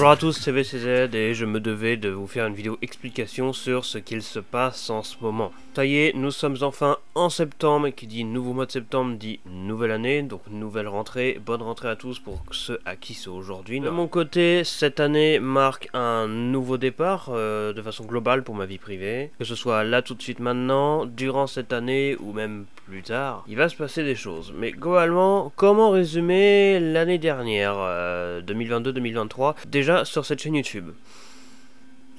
Bonjour à tous, c'est VCZ et je me devais de vous faire une vidéo explication sur ce qu'il se passe en ce moment. Ça y est, nous sommes enfin en septembre et qui dit nouveau mois de septembre dit nouvelle année, donc nouvelle rentrée. Bonne rentrée à tous pour ceux à qui c'est aujourd'hui. De mon côté, cette année marque un nouveau départ de façon globale pour ma vie privée. Que ce soit là tout de suite maintenant, durant cette année ou même plus tard, il va se passer des choses. Mais globalement, comment résumer l'année dernière, 2022-2023, déjà sur cette chaîne YouTube?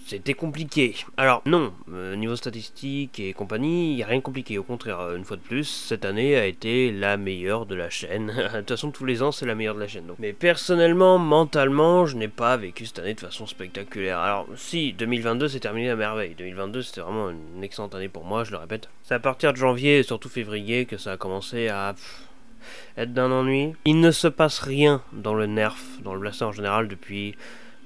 C'était compliqué. Alors non, niveau statistique et compagnie, il n'y a rien de compliqué. Au contraire, une fois de plus, cette année a été la meilleure de la chaîne. De toute façon, tous les ans, c'est la meilleure de la chaîne. Donc. Mais personnellement, mentalement, je n'ai pas vécu cette année de façon spectaculaire. Alors si, 2022 s'est terminé à merveille. 2022, c'était vraiment une excellente année pour moi, je le répète. C'est à partir de janvier et surtout février que ça a commencé à être d'un ennui. Il ne se passe rien dans le nerf, dans le blaster en général depuis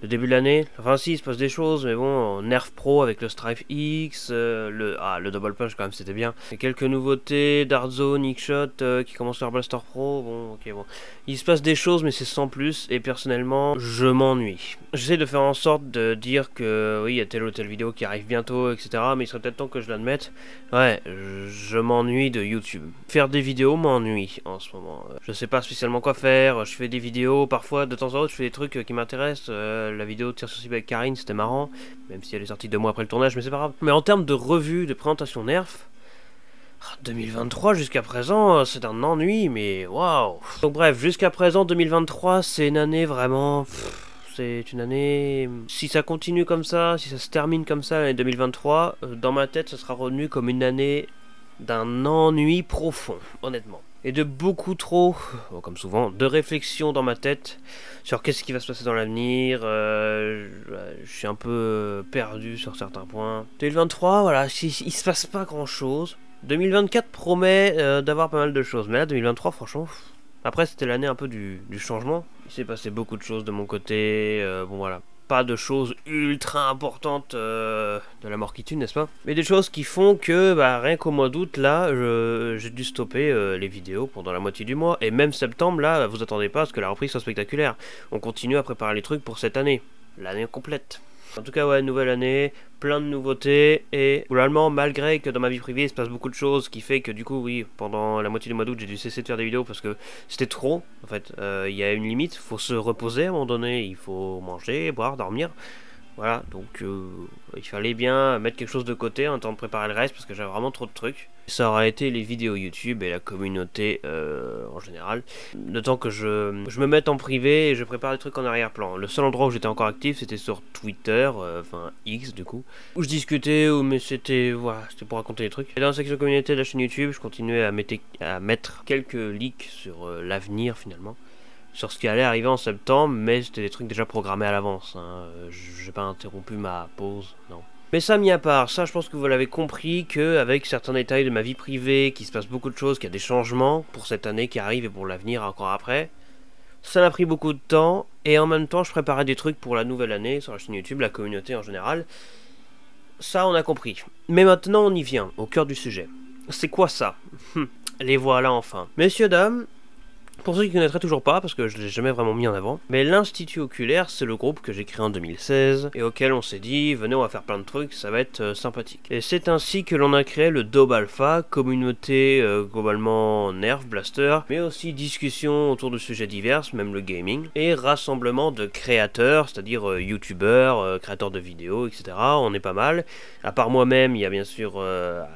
le début de l'année. Enfin si, il se passe des choses, mais bon, Nerf Pro avec le Strife X, le Double Punch quand même c'était bien. Et quelques nouveautés, Dart Zone, X-Shot qui commencent leur Blaster Pro, bon ok bon. Il se passe des choses mais c'est sans plus, et personnellement, je m'ennuie. J'essaie de faire en sorte de dire que oui, il y a telle ou telle vidéo qui arrive bientôt, etc. Mais il serait peut-être temps que je l'admette. Ouais, je m'ennuie de YouTube. Faire des vidéos m'ennuie en ce moment. Je sais pas spécialement quoi faire, je fais des vidéos, parfois de temps en temps je fais des trucs qui m'intéressent. La vidéo de tir sur cible avec Karine, c'était marrant, même si elle est sortie 2 mois après le tournage, mais c'est pas grave. Mais en termes de revue, de présentation Nerf, 2023 jusqu'à présent, c'est un ennui, mais waouh. Donc bref, jusqu'à présent, 2023, c'est une année vraiment... c'est une année... Si ça continue comme ça, si ça se termine comme ça, l'année 2023, dans ma tête, ce sera retenu comme une année d'un ennui profond, honnêtement. Et de beaucoup trop, comme souvent, de réflexion dans ma tête sur qu'est-ce qui va se passer dans l'avenir. Je suis un peu perdu sur certains points. 2023, voilà, il se passe pas grand-chose. 2024 promet d'avoir pas mal de choses, mais là, 2023, franchement... Après, c'était l'année un peu du changement. Il s'est passé beaucoup de choses de mon côté, bon voilà. Pas de choses ultra importantes de la mort qui tue, n'est-ce pas? Mais des choses qui font que, bah, rien qu'au mois d'août, là, j'ai dû stopper les vidéos pendant la moitié du mois. Et même septembre, là, vous attendez pas à ce que la reprise soit spectaculaire. On continue à préparer les trucs pour cette année. L'année complète. En tout cas, ouais, nouvelle année, plein de nouveautés, et globalement, malgré que dans ma vie privée, il se passe beaucoup de choses, qui fait que du coup, oui, pendant la moitié du mois d'août, j'ai dû cesser de faire des vidéos parce que c'était trop, en fait. Il y a une limite, il faut se reposer à un moment donné, il faut manger, boire, dormir. Voilà, donc il fallait bien mettre quelque chose de côté en temps de préparer le reste parce que j'avais vraiment trop de trucs. Ça aurait été les vidéos YouTube et la communauté en général. Le temps que je me mette en privé et je prépare des trucs en arrière-plan. Le seul endroit où j'étais encore actif c'était sur Twitter, enfin X du coup, où je discutais, mais c'était voilà, c'était pour raconter des trucs. Et dans la section communauté de la chaîne YouTube, je continuais à mettre quelques leaks sur l'avenir finalement. Sur ce qui allait arriver en septembre, mais c'était des trucs déjà programmés à l'avance. Hein. J'ai pas interrompu ma pause, non. Mais ça, mis à part, ça je pense que vous l'avez compris, qu'avec certains détails de ma vie privée, qu'il se passe beaucoup de choses, qu'il y a des changements pour cette année qui arrive et pour l'avenir encore après, ça m'a pris beaucoup de temps, et en même temps je préparais des trucs pour la nouvelle année sur la chaîne YouTube, la communauté en général. Ça on a compris. Mais maintenant on y vient, au cœur du sujet. C'est quoi ça? Les voilà enfin. Messieurs, dames... Pour ceux qui ne connaîtraient toujours pas, parce que je ne l'ai jamais vraiment mis en avant, mais l'Institut Oculaire, c'est le groupe que j'ai créé en 2016, et auquel on s'est dit, venez on va faire plein de trucs, ça va être sympathique. Et c'est ainsi que l'on a créé le Dob Alpha, communauté globalement Nerf, Blaster, mais aussi discussion autour de sujets divers, même le gaming, et rassemblement de créateurs, c'est-à-dire youtubeurs, créateurs de vidéos, etc. On est pas mal. À part moi-même, il y a bien sûr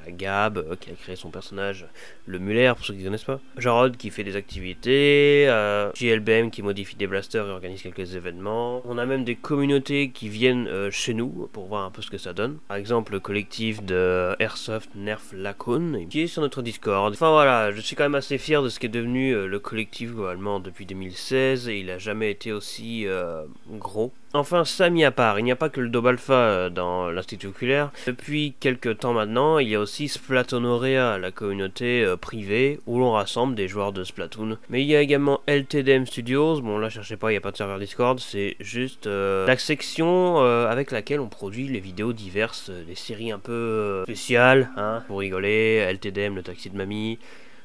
Gab, qui a créé son personnage, le Muller, pour ceux qui ne connaissent pas, Jarod qui fait des activités, JLBM qui modifie des blasters et organise quelques événements. On a même des communautés qui viennent chez nous pour voir un peu ce que ça donne. Par exemple le collectif de Airsoft Nerf Lacoon qui est sur notre Discord. Enfin voilà, je suis quand même assez fier de ce qui est devenu le collectif globalement depuis 2016 et il a jamais été aussi gros. Enfin, ça mis à part, il n'y a pas que le Dob Alpha dans l'Institut Oculaire. Depuis quelques temps maintenant, il y a aussi Splatonorea, la communauté privée, où l'on rassemble des joueurs de Splatoon. Mais il y a également LTDM Studios, bon là cherchez pas, il n'y a pas de serveur Discord, c'est juste la section avec laquelle on produit les vidéos diverses, des séries un peu spéciales, hein, pour rigoler, LTDM, le taxi de mamie,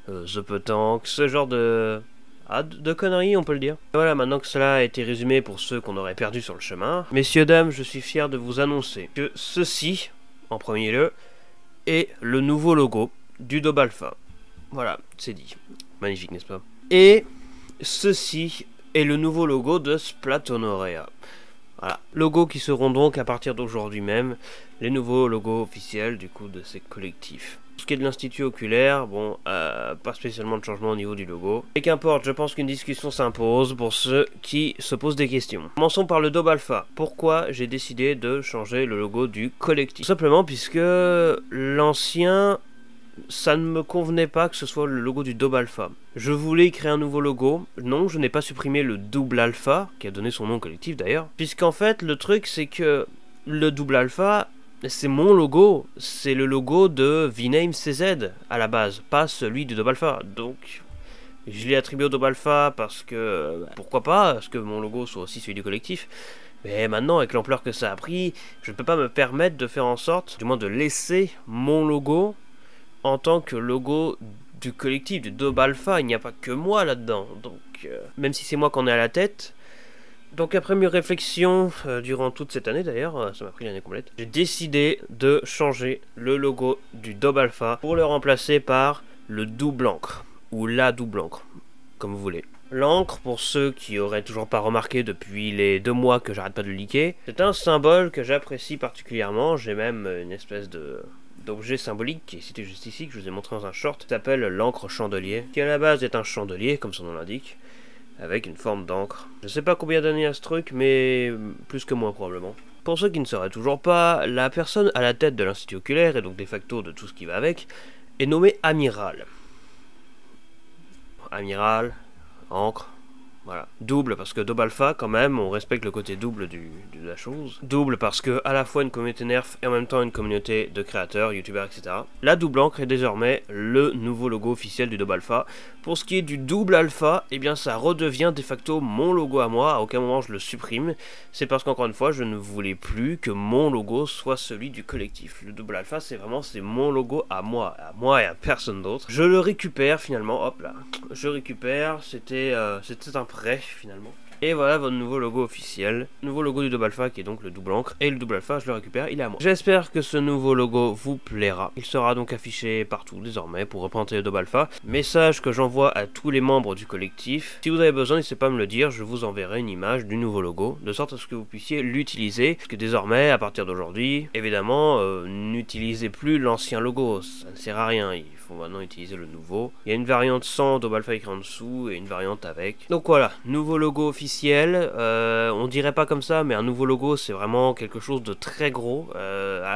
The Petanque, ce genre de de conneries, on peut le dire. Et voilà, maintenant que cela a été résumé pour ceux qu'on aurait perdu sur le chemin, messieurs, dames, je suis fier de vous annoncer que ceci, en premier lieu, est le nouveau logo du Daube Alpha. Voilà, c'est dit. Magnifique, n'est-ce pas? Et ceci est le nouveau logo de Splatonorea. Voilà, logos qui seront donc à partir d'aujourd'hui même les nouveaux logos officiels du coup de ces collectifs. Pour ce qui est de l'Institut Oculaire, bon, pas spécialement de changement au niveau du logo. Et qu'importe, je pense qu'une discussion s'impose pour ceux qui se posent des questions. Commençons par le Daube Alpha. Pourquoi j'ai décidé de changer le logo du collectif? Tout simplement puisque l'ancien, ça ne me convenait pas que ce soit le logo du Daube Alpha. Je voulais créer un nouveau logo. Non, je n'ai pas supprimé le Double Alpha, qui a donné son nom collectif d'ailleurs. Puisqu'en fait, le truc c'est que le Double Alpha, c'est mon logo. C'est le logo de VName CZ à la base, pas celui du Daube Alpha. Donc, je l'ai attribué au Daube Alpha parce que, pourquoi pas, parce que mon logo soit aussi celui du collectif. Mais maintenant, avec l'ampleur que ça a pris, je ne peux pas me permettre de faire en sorte, du moins de laisser mon logo en tant que logo du collectif, du Daube Alpha. Il n'y a pas que moi là-dedans, donc même si c'est moi qu'on est à la tête. Donc après mes réflexions, durant toute cette année d'ailleurs, ça m'a pris l'année complète, j'ai décidé de changer le logo du Daube Alpha pour le remplacer par le double encre, ou la double encre, comme vous voulez. L'encre, pour ceux qui auraient toujours pas remarqué depuis les 2 mois que j'arrête pas de le liker, c'est un symbole que j'apprécie particulièrement. J'ai même une espèce d'objet symbolique qui est cité juste ici, que je vous ai montré dans un short, qui s'appelle l'encre chandelier, qui à la base est un chandelier, comme son nom l'indique, avec une forme d'encre. Je sais pas combien d'années à ce truc, mais plus que moi probablement. Pour ceux qui ne sauraient toujours pas, la personne à la tête de l'Institut Oculaire, et donc de facto de tout ce qui va avec, est nommée Amiral. Amiral, encre, voilà. Double parce que Daube Alpha, quand même, on respecte le côté double de la chose. Double parce que à la fois une communauté nerf et en même temps une communauté de créateurs, youtubeurs, etc. La double encre est désormais le nouveau logo officiel du Daube Alpha. Pour ce qui est du double alpha, eh bien ça redevient de facto mon logo à moi. À aucun moment je le supprime. C'est parce qu'encore une fois, je ne voulais plus que mon logo soit celui du collectif. Le double alpha, c'est mon logo à moi et à personne d'autre. Je le récupère finalement, hop là. Je récupère, c'était un prêt finalement. Et voilà votre nouveau logo officiel, nouveau logo du Daube Alpha qui est donc le double encre, et le double alpha je le récupère, il est à moi. J'espère que ce nouveau logo vous plaira, il sera donc affiché partout désormais pour représenter le Daube Alpha. Message que j'envoie à tous les membres du collectif, si vous avez besoin n'hésitez pas à me le dire, je vous enverrai une image du nouveau logo, de sorte à ce que vous puissiez l'utiliser, parce que désormais à partir d'aujourd'hui, évidemment, n'utilisez plus l'ancien logo, ça ne sert à rien, il faut maintenant utiliser le nouveau. Il y a une variante sans Daube Alpha écrit en dessous, et une variante avec. Donc voilà, nouveau logo officiel. On dirait pas comme ça, mais un nouveau logo c'est vraiment quelque chose de très gros,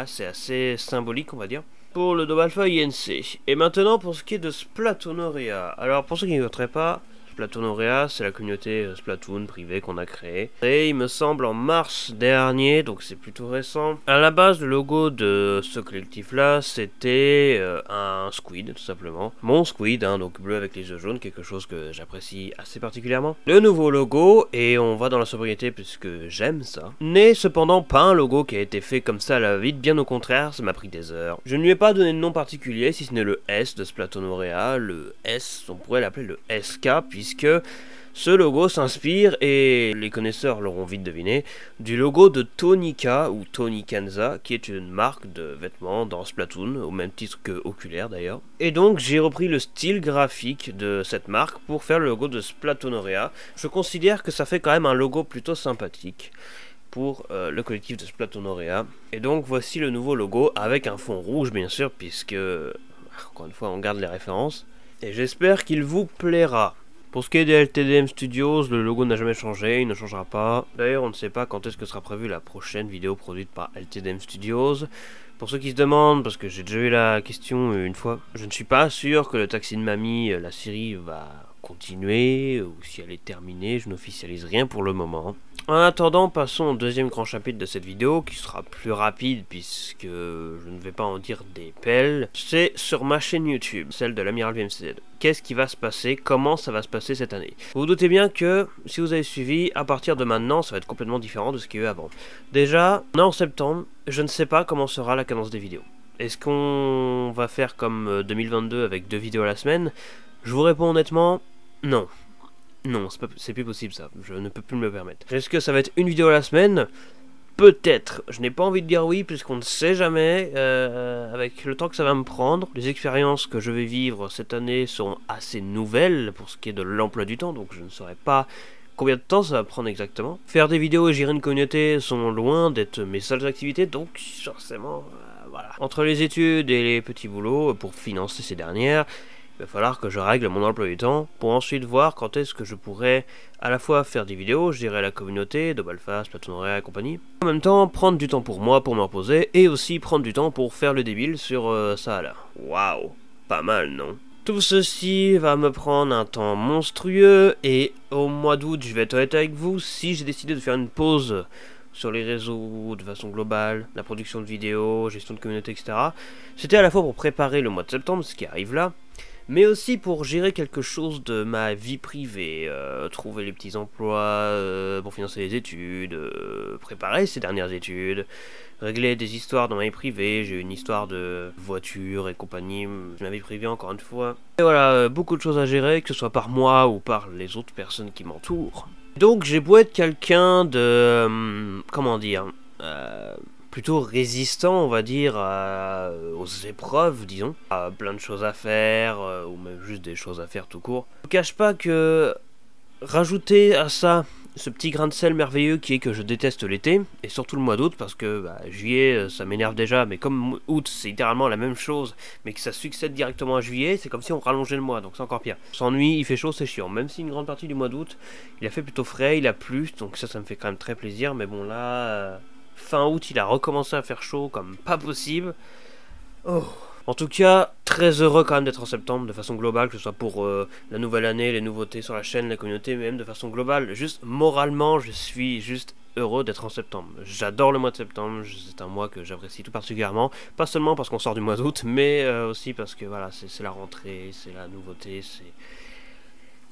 c'est assez symbolique on va dire. Pour le Daube Alpha INC. Et maintenant pour ce qui est de Splatonorea. Alors pour ceux qui ne noteraient pas, Splatonorea, c'est la communauté Splatoon privée qu'on a créée. Et il me semble en mars dernier, donc c'est plutôt récent. À la base, le logo de ce collectif-là, c'était un squid, tout simplement. Mon squid, hein, donc bleu avec les yeux jaunes, quelque chose que j'apprécie assez particulièrement. Le nouveau logo, et on va dans la sobriété puisque j'aime ça, n'est cependant pas un logo qui a été fait comme ça à la vite, bien au contraire, ça m'a pris des heures. Je ne lui ai pas donné de nom particulier, si ce n'est le S de Splatonorea. Le S, on pourrait l'appeler le SK, puisque ce logo s'inspire, et les connaisseurs l'auront vite deviné, du logo de Tonika, ou Tonikanza, qui est une marque de vêtements dans Splatoon, au même titre que Oculaire d'ailleurs. Et donc j'ai repris le style graphique de cette marque pour faire le logo de Splatonorea. Je considère que ça fait quand même un logo plutôt sympathique pour le collectif de Splatonorea. Et donc voici le nouveau logo, avec un fond rouge bien sûr, puisque, encore une fois, on garde les références. Et j'espère qu'il vous plaira. Pour ce qui est des LTDM Studios, le logo n'a jamais changé, il ne changera pas. D'ailleurs, on ne sait pas quand est-ce que sera prévue la prochaine vidéo produite par LTDM Studios. Pour ceux qui se demandent, parce que j'ai déjà eu la question une fois, je ne suis pas sûr que le Taxi de Mamie, la série, va continuer, ou si elle est terminée, je n'officialise rien pour le moment. En attendant, passons au deuxième grand chapitre de cette vidéo, qui sera plus rapide puisque je ne vais pas en dire des pelles. C'est sur ma chaîne YouTube, celle de l'Amiral VMCZ. Qu'est-ce qui va se passer? Comment ça va se passer cette année? Vous vous doutez bien que, si vous avez suivi, à partir de maintenant, ça va être complètement différent de ce qu'il y a eu avant. Déjà, on est en septembre, je ne sais pas comment sera la cadence des vidéos. Est-ce qu'on va faire comme 2022 avec 2 vidéos à la semaine? Je vous réponds honnêtement, non. Non, c'est plus possible ça, je ne peux plus me le permettre. Est-ce que ça va être une vidéo à la semaine? Peut-être, je n'ai pas envie de dire oui puisqu'on ne sait jamais avec le temps que ça va me prendre. Les expériences que je vais vivre cette année sont assez nouvelles pour ce qui est de l'emploi du temps, donc je ne saurais pas combien de temps ça va prendre exactement. Faire des vidéos et gérer une communauté sont loin d'être mes seules activités, donc forcément, voilà. Entre les études et les petits boulots pour financer ces dernières, il va falloir que je règle mon emploi du temps pour ensuite voir quand est-ce que je pourrais à la fois faire des vidéos, gérer la communauté, Dobalfast, Platonorea et compagnie, en même temps prendre du temps pour moi, pour me reposer, et aussi prendre du temps pour faire le débile sur ça là. Waouh, pas mal non? Tout ceci va me prendre un temps monstrueux, et au mois d'août, je vais être honnête avec vous, si j'ai décidé de faire une pause sur les réseaux de façon globale, la production de vidéos, gestion de communauté, etc., c'était à la fois pour préparer le mois de septembre, ce qui arrive là, mais aussi pour gérer quelque chose de ma vie privée, trouver les petits emplois pour financer les études, préparer ces dernières études, régler des histoires dans ma vie privée. J'ai une histoire de voiture et compagnie, ma vie privée encore une fois. Et voilà, beaucoup de choses à gérer, que ce soit par moi ou par les autres personnes qui m'entourent. Donc j'ai beau être quelqu'un de... comment dire plutôt résistant, on va dire, aux épreuves, disons. Plein de choses à faire, ou même juste des choses à faire tout court. Je ne cache pas que rajouter à ça ce petit grain de sel merveilleux qui est que je déteste l'été, et surtout le mois d'août, parce que juillet ça m'énerve déjà, mais comme août c'est littéralement la même chose, mais que ça succède directement à juillet, c'est comme si on rallongeait le mois, donc c'est encore pire. On s'ennuie, il fait chaud, c'est chiant, même si une grande partie du mois d'août, il a fait plutôt frais, il a plu, donc ça me fait quand même très plaisir, mais bon là... fin août, il a recommencé à faire chaud comme pas possible. Oh. En tout cas, très heureux quand même d'être en septembre, de façon globale, que ce soit pour la nouvelle année, les nouveautés sur la chaîne, la communauté, mais même de façon globale. Juste moralement, je suis juste heureux d'être en septembre. J'adore le mois de septembre, c'est un mois que j'apprécie tout particulièrement. Pas seulement parce qu'on sort du mois d'août, mais aussi parce que voilà, c'est la rentrée, c'est la nouveauté,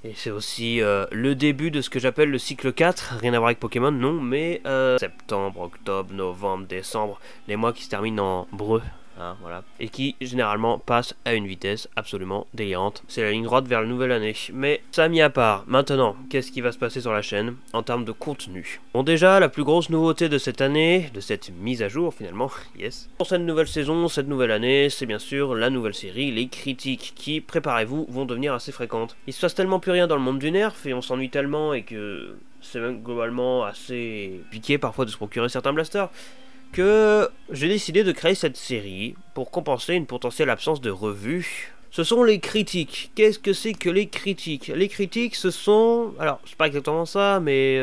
et c'est aussi le début de ce que j'appelle le cycle 4, rien à voir avec Pokémon, non, mais septembre, octobre, novembre, décembre, les mois qui se terminent en breu, hein, voilà, et qui généralement passent à une vitesse absolument délirante. C'est la ligne droite vers la nouvelle année. Mais ça mis à part, maintenant, qu'est-ce qui va se passer sur la chaîne en termes de contenu? Bon, déjà, la plus grosse nouveauté de cette année, de cette mise à jour finalement, yes, pour cette nouvelle saison, cette nouvelle année, c'est bien sûr la nouvelle série, les critiques, qui, préparez-vous, vont devenir assez fréquentes. Il se passe tellement plus rien dans le monde du nerf, et on s'ennuie tellement, et que c'est même globalement assez piqué parfois de se procurer certains blasters, que j'ai décidé de créer cette série pour compenser une potentielle absence de revues. Ce sont les critiques. Qu'est-ce que c'est que les critiques? Les critiques, ce sont... alors, c'est pas exactement ça, mais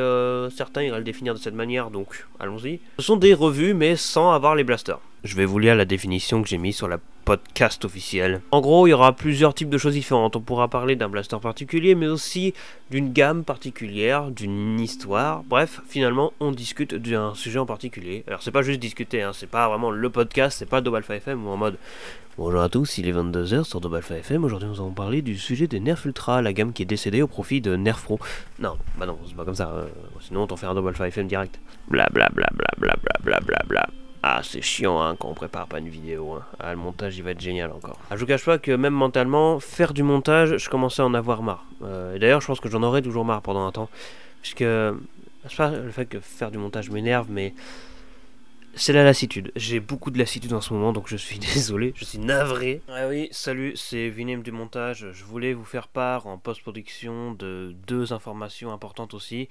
certains iraient le définir de cette manière, donc allons-y. Ce sont des revues, mais sans avoir les blasters. Je vais vous lire la définition que j'ai mise sur la podcast officielle. En gros, il y aura plusieurs types de choses différentes. On pourra parler d'un blaster particulier, mais aussi d'une gamme particulière, d'une histoire. Bref, finalement, on discute d'un sujet en particulier. Alors, c'est pas juste discuter, hein, c'est pas vraiment le podcast, c'est pas Dobalfa FM ou en mode... bonjour à tous, il est 22h sur Dobalfa FM. Aujourd'hui, nous allons parler du sujet des Nerf Ultra, la gamme qui est décédée au profit de Nerf Pro. Non, bah non, c'est pas comme ça. Sinon, on t'en fait un Dobalfa FM direct. Bla bla bla bla bla bla bla bla bla. Ah, c'est chiant hein, quand on prépare pas une vidéo. Hein. Ah, le montage, il va être génial encore. Ah, je vous cache pas que même mentalement, faire du montage, je commençais à en avoir marre. Et d'ailleurs, je pense que j'en aurai toujours marre pendant un temps. Puisque, c'est pas le fait que faire du montage m'énerve, mais c'est la lassitude. J'ai beaucoup de lassitude en ce moment, donc je suis désolé, je suis navré. Ah oui, salut, c'est Vinem du montage. Je voulais vous faire part en post-production de 2 informations importantes aussi.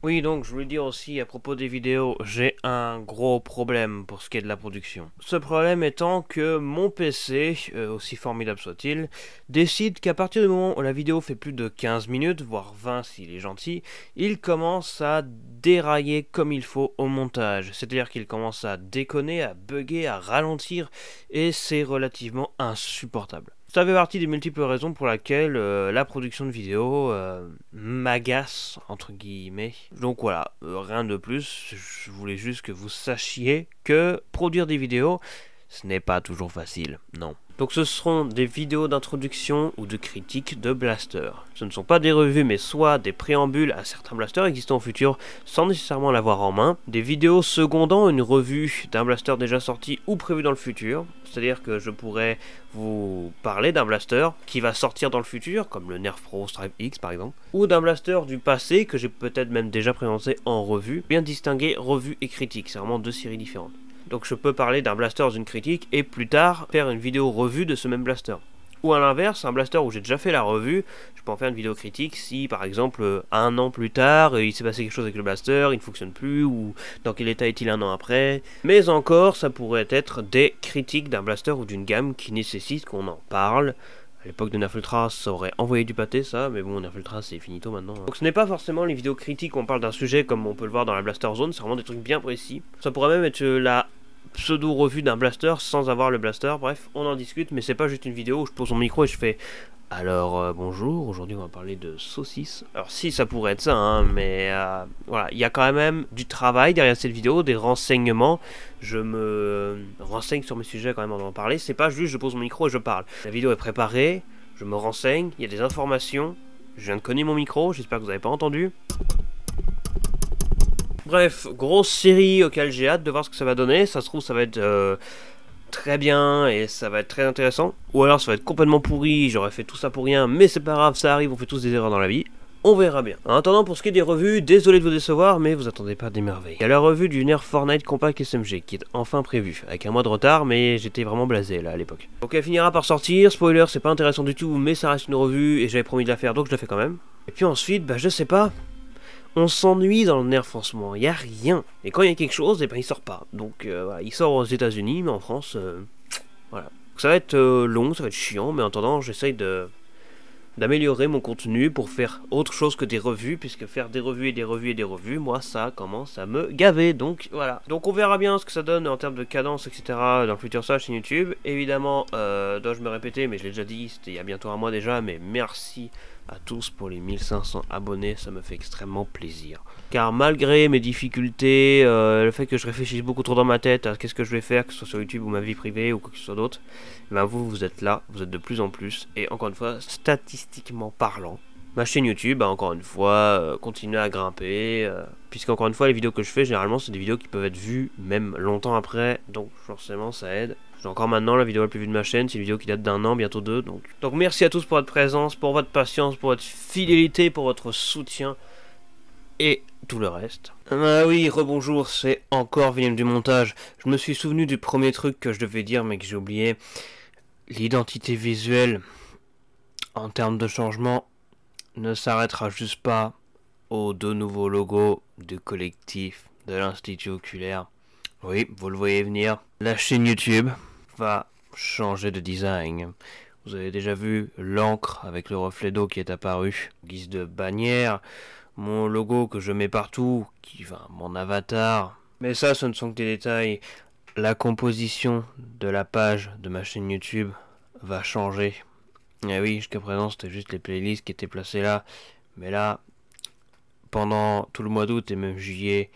Oui, donc je voulais dire aussi à propos des vidéos, j'ai un gros problème pour ce qui est de la production. Ce problème étant que mon PC, aussi formidable soit-il, décide qu'à partir du moment où la vidéo fait plus de 15 minutes, voire 20 s'il est gentil, il commence à dérailler comme il faut au montage. C'est-à-dire qu'il commence à déconner, à bugger, à ralentir, et c'est relativement insupportable. Ça fait partie des multiples raisons pour lesquelles la production de vidéos m'agace, entre guillemets. Donc voilà, rien de plus, je voulais juste que vous sachiez que produire des vidéos, ce n'est pas toujours facile, non. Donc ce seront des vidéos d'introduction ou de critique de blasters. Ce ne sont pas des revues mais soit des préambules à certains blasters existants au futur sans nécessairement l'avoir en main. Des vidéos secondant une revue d'un blaster déjà sorti ou prévu dans le futur. C'est-à-dire que je pourrais vous parler d'un blaster qui va sortir dans le futur, comme le Nerf Pro Stripe X par exemple. Ou d'un blaster du passé que j'ai peut-être même déjà présenté en revue. Bien distinguer revue et critique, c'est vraiment deux séries différentes. Donc je peux parler d'un blaster d'une critique et plus tard faire une vidéo revue de ce même blaster. Ou à l'inverse, un blaster où j'ai déjà fait la revue, je peux en faire une vidéo critique si par exemple 1 an plus tard il s'est passé quelque chose avec le blaster, il ne fonctionne plus ou dans quel état est-il 1 an après. Mais encore ça pourrait être des critiques d'un blaster ou d'une gamme qui nécessite qu'on en parle. À l'époque de Nerf Ultra, ça aurait envoyé du pâté ça, mais bon, Nerf Ultra c'est finito maintenant. Donc ce n'est pas forcément les vidéos critiques où on parle d'un sujet comme on peut le voir dans la Blaster Zone, c'est vraiment des trucs bien précis. Ça pourrait même être la pseudo-revue d'un blaster sans avoir le blaster, bref, on en discute, mais c'est pas juste une vidéo où je pose mon micro et je fais alors bonjour, aujourd'hui on va parler de saucisses. Alors si, ça pourrait être ça, hein, mais voilà, il y a quand même du travail derrière cette vidéo, des renseignements, je me renseigne sur mes sujets quand même avant d'en parler, c'est pas juste je pose mon micro et je parle. La vidéo est préparée, je me renseigne, il y a des informations, je viens de cogner mon micro, j'espère que vous n'avez pas entendu. Bref, grosse série auquel j'ai hâte de voir ce que ça va donner. Ça se trouve, ça va être très bien et ça va être très intéressant. Ou alors, ça va être complètement pourri. J'aurais fait tout ça pour rien, mais c'est pas grave, ça arrive. On fait tous des erreurs dans la vie. On verra bien. En attendant, pour ce qui est des revues, désolé de vous décevoir, mais vous attendez pas des merveilles. Il y a la revue du Nerf Fortnite Compact SMG qui est enfin prévue, avec un mois de retard, mais j'étais vraiment blasé là à l'époque. Donc elle finira par sortir. Spoiler, c'est pas intéressant du tout, mais ça reste une revue et j'avais promis de la faire, donc je la fais quand même. Et puis ensuite, bah je sais pas. On s'ennuie dans le Nerf en ce moment, il n'y a rien. Et quand il y a quelque chose, et ben il sort pas. Donc voilà, il sort aux États-Unis, mais en France, voilà. Donc, ça va être long, ça va être chiant, mais en attendant, j'essaye d'améliorer mon contenu pour faire autre chose que des revues, puisque faire des revues et des revues et des revues, moi ça commence à me gaver, donc voilà. Donc on verra bien ce que ça donne en termes de cadence, etc. dans le futur sur la chaîne YouTube. Évidemment, dois-je me répéter, mais je l'ai déjà dit, c'était il y a bientôt un mois déjà, mais merci à tous pour les 1500 abonnés, ça me fait extrêmement plaisir. Car malgré mes difficultés, le fait que je réfléchisse beaucoup trop dans ma tête à qu'est-ce que je vais faire, que ce soit sur YouTube ou ma vie privée ou quoi que ce soit d'autre, ben vous êtes là, vous êtes de plus en plus, et encore une fois, statistiquement parlant, ma chaîne YouTube, encore une fois, continue à grimper, puisqu'encore une fois, les vidéos que je fais, généralement, c'est des vidéos qui peuvent être vues même longtemps après, donc forcément ça aide. Encore maintenant, la vidéo la plus vue de ma chaîne, c'est une vidéo qui date d'1 an, bientôt 2. Donc merci à tous pour votre présence, pour votre patience, pour votre fidélité, pour votre soutien et tout le reste. Ah oui, rebonjour, c'est encore Willem du montage. Je me suis souvenu du premier truc que je devais dire mais que j'ai oublié. L'identité visuelle, en termes de changement, ne s'arrêtera juste pas aux 2 nouveaux logos du collectif de l'Institut Oculaire. Oui, vous le voyez venir. La chaîne YouTube va changer de design. Vous avez déjà vu l'encre avec le reflet d'eau qui est apparu en guise de bannière, mon logo que je mets partout, mon avatar. Mais ça, ce ne sont que des détails. La composition de la page de ma chaîne YouTube va changer. Et oui, jusqu'à présent, c'était juste les playlists qui étaient placées là. Mais là, pendant tout le mois d'août et même juillet,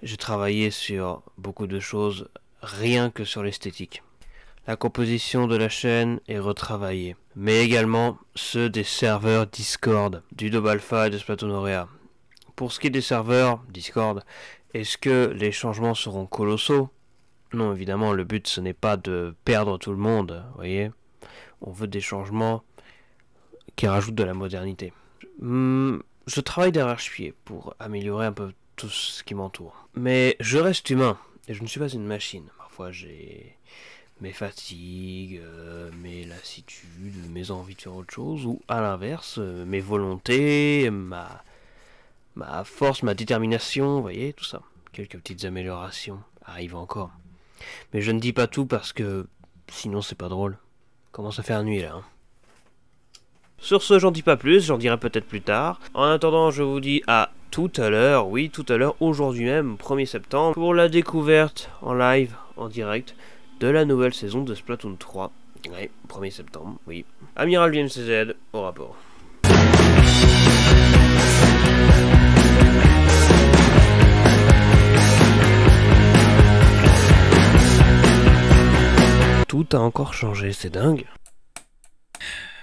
j'ai travaillé sur beaucoup de choses, rien que sur l'esthétique. La composition de la chaîne est retravaillée, mais également ceux des serveurs Discord, du Dobalpha et de Splatoon Aurea. Pour ce qui est des serveurs Discord, est-ce que les changements seront colossaux? Non, évidemment, le but ce n'est pas de perdre tout le monde, vous voyez. On veut des changements qui rajoutent de la modernité. Je travaille d'arrache-pied pour améliorer un peu tout ce qui m'entoure. Mais je reste humain, et je ne suis pas une machine. Parfois j'ai mes fatigues, mes lassitudes, mes envies de faire autre chose, ou à l'inverse, mes volontés, ma force, ma détermination, vous voyez, tout ça. Quelques petites améliorations arrivent encore. Mais je ne dis pas tout parce que sinon c'est pas drôle. Commence à faire nuit là. Sur ce, j'en dis pas plus, j'en dirai peut-être plus tard. En attendant, je vous dis à tout à l'heure, oui, tout à l'heure, aujourd'hui même, 1er septembre, pour la découverte en live, en direct, de la nouvelle saison de Splatoon 3. Ouais, 1er septembre, oui. Amiral VMCZ, au rapport. tout a encore changé, c'est dingue.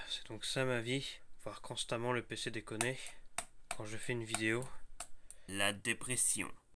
C'est donc ça ma vie, voir constamment le PC déconner quand je fais une vidéo. La dépression.